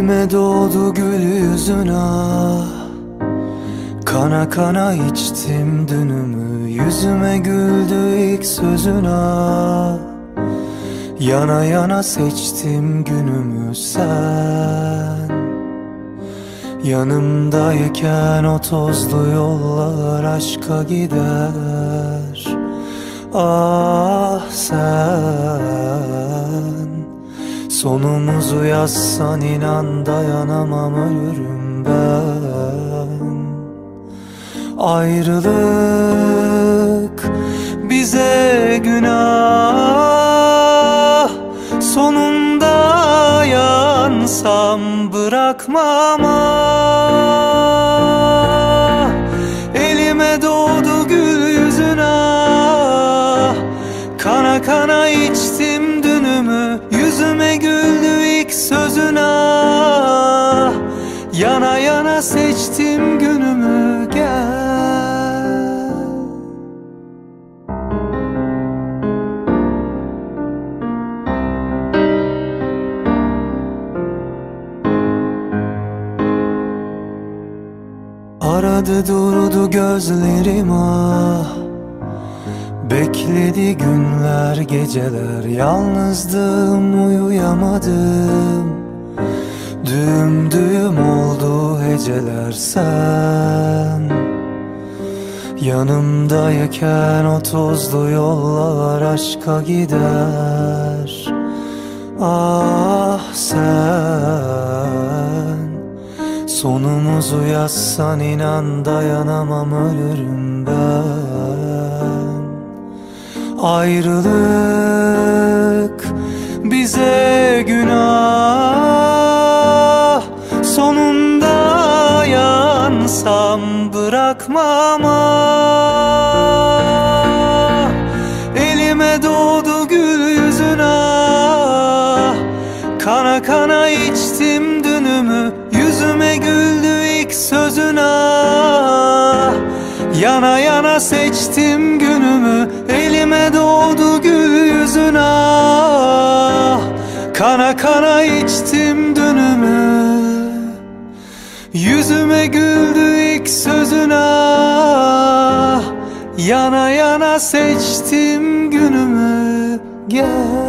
Elime doğdu gül yüzün ah. Kana kana içtim dünümü, yüzüme güldü ilk sözün ah. Yana yana seçtim günümü sen. Yanımdayken o tozlu yollar aşka gider. Ah sen, sonumuzu yazsan inan dayanamam, ölürüm ben. Ayrılık bize günah, sonunda yansam bırakmam ah. Elime doğdu gül yüzün ah. Kana kana içtim dünümü, yüzüme güldü ilk sözün ah. Yana yana seçtim günümü, gel. Aradı durdu gözlerim ah. Bekledi günler geceler, yalnızdım uyuyamadım. Düğüm düğüm oldu heceler sen. Yanımdayken o tozlu yollar aşka gider. Ah sen, sonumuzu yazsan inan dayanamam, ölürüm ben. Ayrılık bize günah, sonunda yansam bırakmam ah. Elime doğdu gül yüzün ah. Kana kana içtim dünümü, yüzüme güldü ilk sözün ah. Yana yana seçtim günümü, elime doğdu gül yüzün ah. Kana kana içtim dünümü, yüzüme güldü ilk sözün ah. Yana yana seçtim günümü, gel.